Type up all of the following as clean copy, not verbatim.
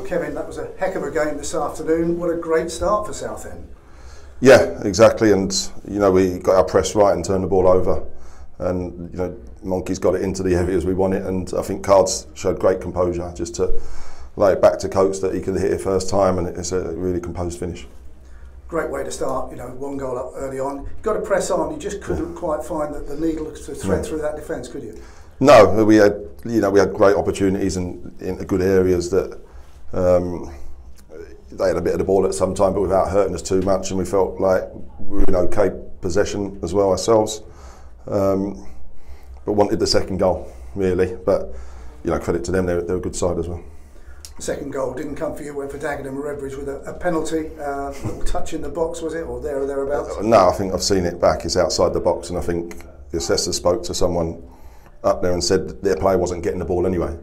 Kevin, that was a heck of a game this afternoon. What a great start for Southend. Yeah, exactly, and we got our press right and turned the ball over, and Monkeys got it into the areas we want it, and I think Cards showed great composure just to lay it back to Coates that he could hit it first time, and it's a really composed finish. Great way to start, one goal up early on. You've got to press on, you just couldn't quite find the needle to thread through that defence, could you? No, we had great opportunities in good areas that they had a bit of the ball at some time, but without hurting us too much, and we felt like we were in okay possession as well ourselves, but wanted the second goal really. But credit to them, they're a good side as well. The second goal didn't come for you, went for Dagenham and Redbridge with a penalty, little touch in the box, was it, or there or thereabouts? No, I think I've seen it back. It's outside the box, and I think the assessor spoke to someone up there and said that their player wasn't getting the ball anyway.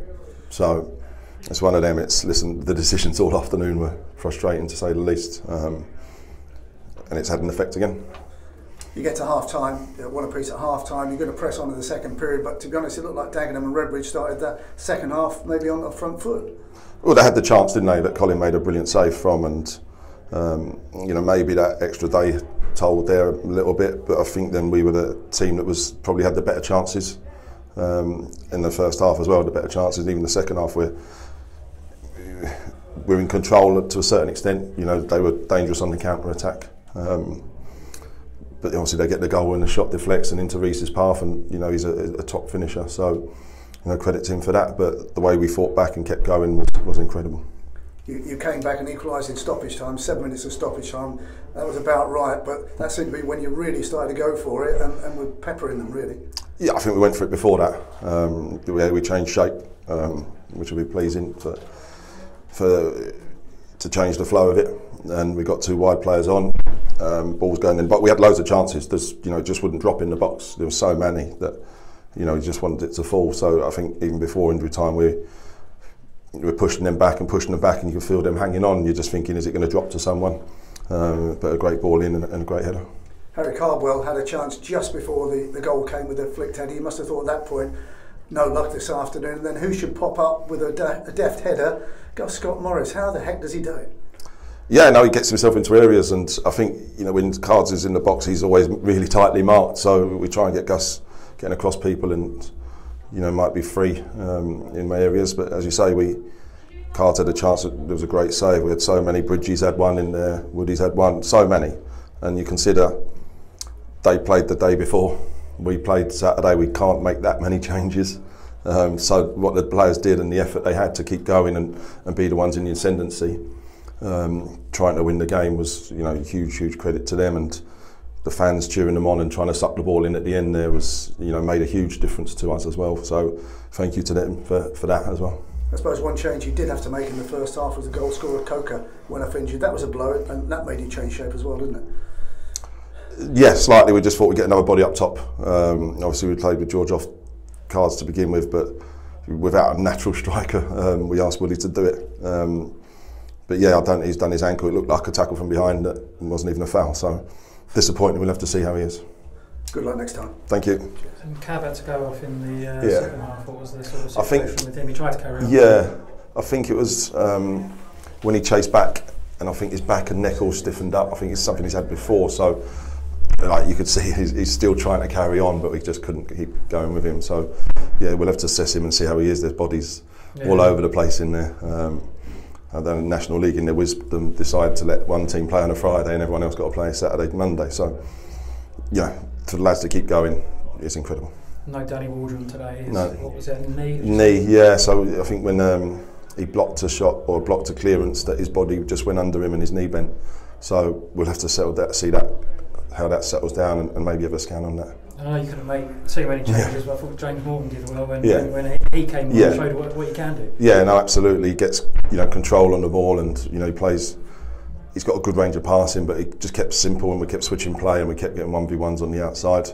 So it's one of them. The decisions all afternoon were frustrating to say the least, and it's had an effect again. You get to half time, one apiece at half time, you're going to press on in the second period, but to be honest, it looked like Dagenham and Redbridge started that second half maybe on the front foot. Well, they had the chance, didn't they, that Colin made a brilliant save from, and maybe that extra day told there a little bit, but I think then we were the team that probably had the better chances in the first half as well, the better chances. Even the second half, we're in control to a certain extent. They were dangerous on the counter attack, but obviously they get the goal and the shot deflects and into Reese's path, and he's a top finisher. So credit to him for that. But the way we fought back and kept going was incredible. You came back and equalised in stoppage time, 7 minutes of stoppage time. That was about right, but that seemed to be when you really started to go for it and were peppering them really. Yeah, I think we went for it before that. We changed shape, which will be pleasing to change the flow of it. And we got 2 wide players on, balls going in, but we had loads of chances. It just wouldn't drop in the box. There were so many that we just wanted it to fall. So I think even before injury time, we were pushing them back, and you can feel them hanging on. You're just thinking, is it going to drop to someone? But a great ball in and a great header. Harry Cardwell had a chance just before the goal came with a flicked header. You must have thought at that point, no luck this afternoon. And then who should pop up with a deft header? Gus Scott Morris. How the heck does he do it? Yeah, no, he gets himself into areas, and I think when Cards is in the box, he's always really tightly marked. So we try and get Gus getting across people, and might be free in my areas. But as you say, Cards had a chance. There was a great save. We had so many. Bridges had one in there. Woody's had one. So many, and you consider they played the day before. We played Saturday. We can't make that many changes. So what the players did and the effort they had to keep going and be the ones in the ascendancy, trying to win the game was huge credit to them, and the fans cheering them on and trying to suck the ball in at the end there was made a huge difference to us as well. So thank you to them for that as well. I suppose one change you did have to make in the first half was the goal scorer Coker went off injured. That was a blow, and that made you change shape as well, didn't it? Yeah, slightly. We just thought we'd get another body up top. Obviously we played with George off Cards to begin with, but without a natural striker, we asked Woody to do it. But yeah, he's done his ankle. It looked like a tackle from behind that wasn't even a foul. So disappointing. We'll have to see how he is. Good luck next time. Thank you. And Cab had to go off in the second half. What was the sort of situation with him? He tried to carry on. Yeah, I think it was when he chased back, and I think his back and neck all stiffened up. I think it's something he's had before. So you could see he's still trying to carry on, but we just couldn't keep going with him. So yeah, we'll have to assess him and see how he is. There's bodies all over the place in there. And then the National League, in their wisdom, decided to let one team play on a Friday and everyone else got to play Saturday, Monday. So for the lads to keep going, it's incredible. No Danny Waldron today. No. What was it? Knee. Yeah. So I think when he blocked a shot or blocked a clearance, that his body just went under him and his knee bent. So we'll have to settle that, see how that settles down, and maybe have a scan on that. I know you couldn't make too many changes, but I thought James Morgan did well when he came on and showed what he can do. Yeah, no, absolutely. He gets control on the ball, and he plays. He's got a good range of passing, but he just kept simple, and we kept switching play, and we kept getting 1v1s on the outside.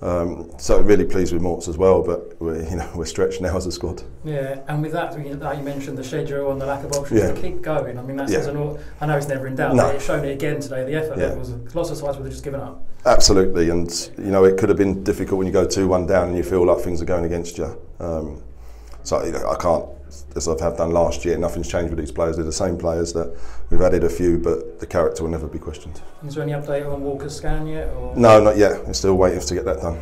So really pleased with Morts as well, but we're stretched now as a squad. Yeah, and with that, you mentioned the schedule and the lack of options to keep going. I mean, that says I know it's never in doubt, but it's shown it again today. The effort levels, lots of sides would have just given up. Absolutely, and it could have been difficult when you go 2-1 down and you feel like things are going against you. So I can't as I've had done last year. Nothing's changed with these players. They're the same players. That we've added a few, but the character will never be questioned. Is there any update on Walker's scan yet? Or? No, not yet. We're still waiting to get that done.